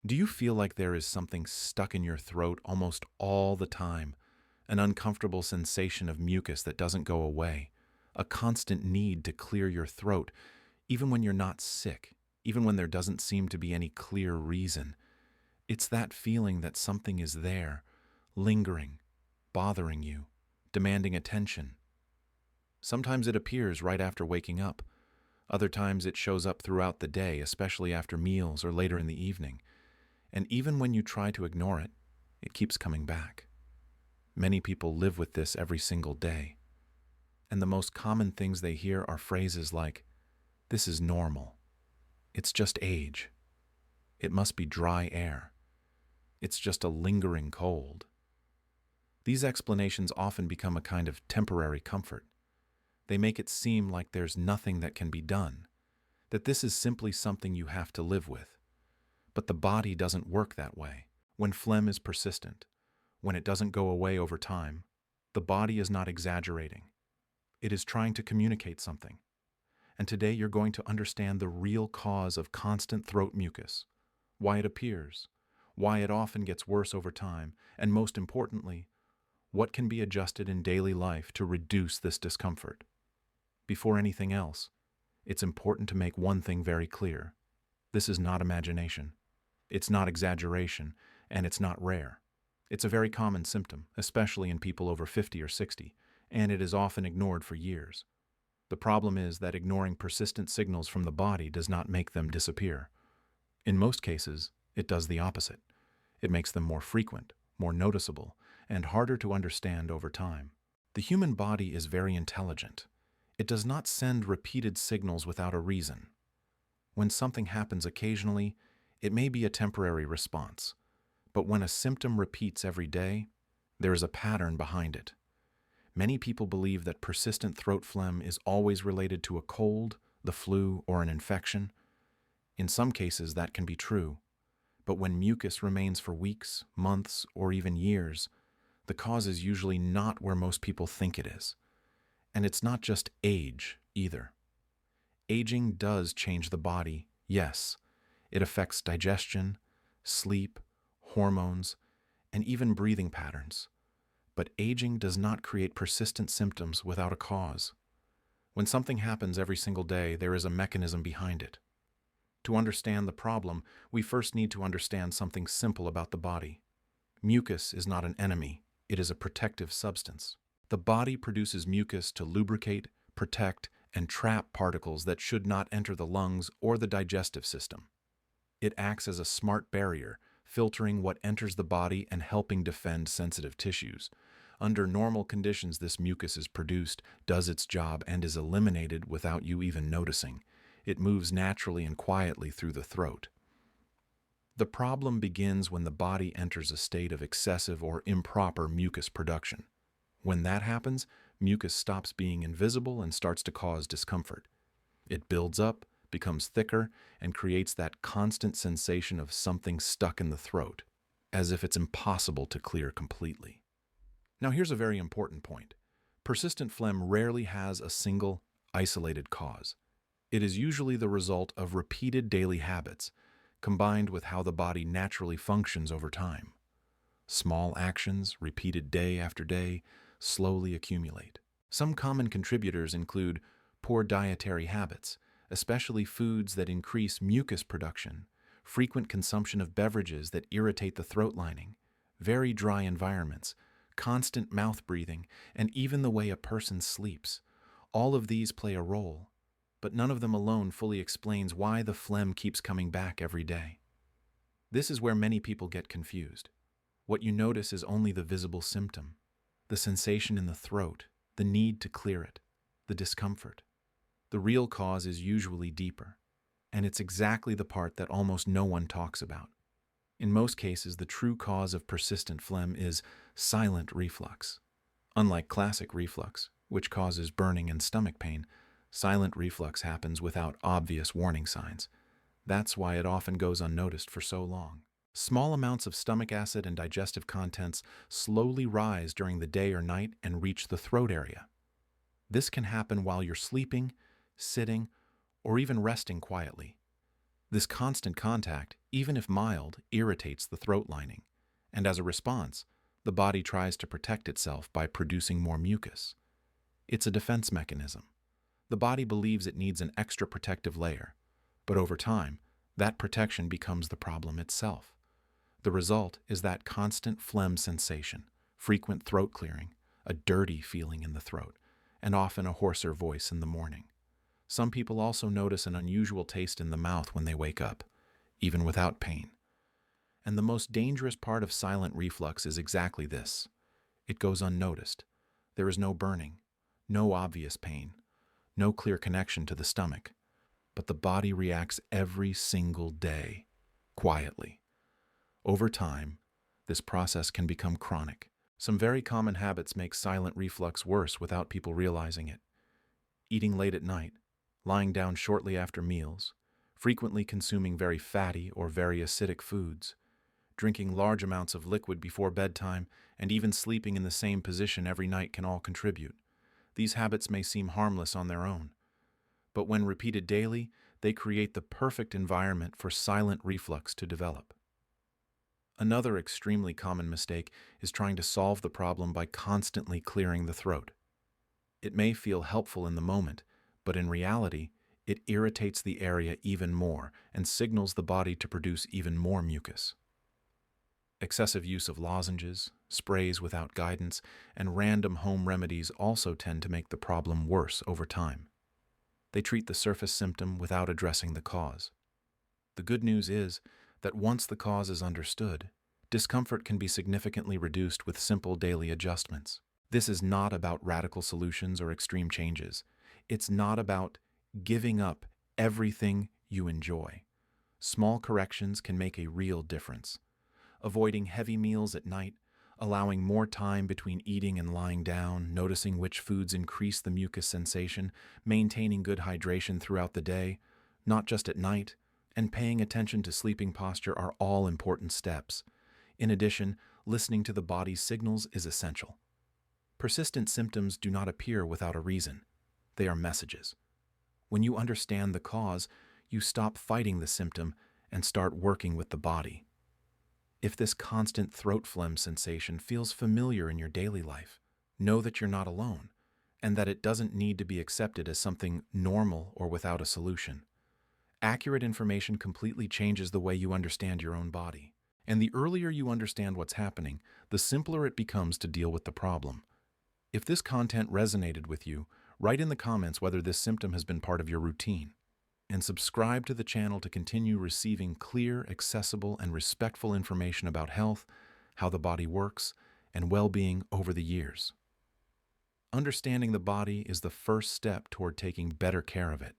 Do you feel like there is something stuck in your throat almost all the time? An uncomfortable sensation of mucus that doesn't go away? A constant need to clear your throat, even when you're not sick, even when there doesn't seem to be any clear reason? It's that feeling that something is there, lingering, bothering you, demanding attention. Sometimes it appears right after waking up. Other times it shows up throughout the day, especially after meals or later in the evening. And even when you try to ignore it, it keeps coming back. Many people live with this every single day. And the most common things they hear are phrases like, "This is normal. It's just age. It must be dry air. It's just a lingering cold." These explanations often become a kind of temporary comfort. They make it seem like there's nothing that can be done, that this is simply something you have to live with. But the body doesn't work that way. When phlegm is persistent, when it doesn't go away over time, the body is not exaggerating. It is trying to communicate something. And today you're going to understand the real cause of constant throat mucus, why it appears, why it often gets worse over time, and most importantly, what can be adjusted in daily life to reduce this discomfort. Before anything else, it's important to make one thing very clear. This is not imagination. It's not exaggeration, and it's not rare. It's a very common symptom, especially in people over 50 or 60, and it is often ignored for years. The problem is that ignoring persistent signals from the body does not make them disappear. In most cases, it does the opposite. It makes them more frequent, more noticeable, and harder to understand over time. The human body is very intelligent. It does not send repeated signals without a reason. When something happens occasionally, it may be a temporary response. But when a symptom repeats every day, there is a pattern behind it. Many people believe that persistent throat phlegm is always related to a cold, the flu, or an infection. In some cases, that can be true. But when mucus remains for weeks, months, or even years, the cause is usually not where most people think it is. And it's not just age, either. Aging does change the body, yes. It affects digestion, sleep, hormones, and even breathing patterns. But aging does not create persistent symptoms without a cause. When something happens every single day, there is a mechanism behind it. To understand the problem, we first need to understand something simple about the body. Mucus is not an enemy, it is a protective substance. The body produces mucus to lubricate, protect, and trap particles that should not enter the lungs or the digestive system. It acts as a smart barrier, filtering what enters the body and helping defend sensitive tissues. Under normal conditions, this mucus is produced, does its job, and is eliminated without you even noticing. It moves naturally and quietly through the throat. The problem begins when the body enters a state of excessive or improper mucus production. When that happens, mucus stops being invisible and starts to cause discomfort. It builds up, becomes thicker, and creates that constant sensation of something stuck in the throat, as if it's impossible to clear completely. Now here's a very important point. Persistent phlegm rarely has a single, isolated cause. It is usually the result of repeated daily habits, combined with how the body naturally functions over time. Small actions, repeated day after day, slowly accumulate. Some common contributors include poor dietary habits, especially foods that increase mucus production, frequent consumption of beverages that irritate the throat lining, very dry environments, constant mouth breathing, and even the way a person sleeps. All of these play a role, but none of them alone fully explains why the phlegm keeps coming back every day. This is where many people get confused. What you notice is only the visible symptom, the sensation in the throat, the need to clear it, the discomfort. The real cause is usually deeper, and it's exactly the part that almost no one talks about. In most cases, the true cause of persistent phlegm is silent reflux. Unlike classic reflux, which causes burning and stomach pain, silent reflux happens without obvious warning signs. That's why it often goes unnoticed for so long. Small amounts of stomach acid and digestive contents slowly rise during the day or night and reach the throat area. This can happen while you're sleeping, sitting, or even resting quietly. This constant contact, even if mild, irritates the throat lining, and as a response, the body tries to protect itself by producing more mucus. It's a defense mechanism. The body believes it needs an extra protective layer, but over time, that protection becomes the problem itself. The result is that constant phlegm sensation, frequent throat clearing, a dirty feeling in the throat, and often a hoarser voice in the morning. Some people also notice an unusual taste in the mouth when they wake up, even without pain. And the most dangerous part of silent reflux is exactly this. It goes unnoticed. There is no burning, no obvious pain, no clear connection to the stomach. But the body reacts every single day, quietly. Over time, this process can become chronic. Some very common habits make silent reflux worse without people realizing it. Eating late at night, lying down shortly after meals, frequently consuming very fatty or very acidic foods, drinking large amounts of liquid before bedtime, and even sleeping in the same position every night can all contribute. These habits may seem harmless on their own, but when repeated daily, they create the perfect environment for silent reflux to develop. Another extremely common mistake is trying to solve the problem by constantly clearing the throat. It may feel helpful in the moment, but in reality, it irritates the area even more and signals the body to produce even more mucus. Excessive use of lozenges, sprays without guidance, and random home remedies also tend to make the problem worse over time. They treat the surface symptom without addressing the cause. The good news is that once the cause is understood, discomfort can be significantly reduced with simple daily adjustments. This is not about radical solutions or extreme changes. It's not about giving up everything you enjoy. Small corrections can make a real difference. Avoiding heavy meals at night, allowing more time between eating and lying down, noticing which foods increase the mucus sensation, maintaining good hydration throughout the day, not just at night, and paying attention to sleeping posture are all important steps. In addition, listening to the body's signals is essential. Persistent symptoms do not appear without a reason. They are messages. When you understand the cause, you stop fighting the symptom and start working with the body. If this constant throat phlegm sensation feels familiar in your daily life, know that you're not alone, and that it doesn't need to be accepted as something normal or without a solution. Accurate information completely changes the way you understand your own body. And the earlier you understand what's happening, the simpler it becomes to deal with the problem. If this content resonated with you, write in the comments whether this symptom has been part of your routine. And subscribe to the channel to continue receiving clear, accessible, and respectful information about health, how the body works, and well-being over the years. Understanding the body is the first step toward taking better care of it.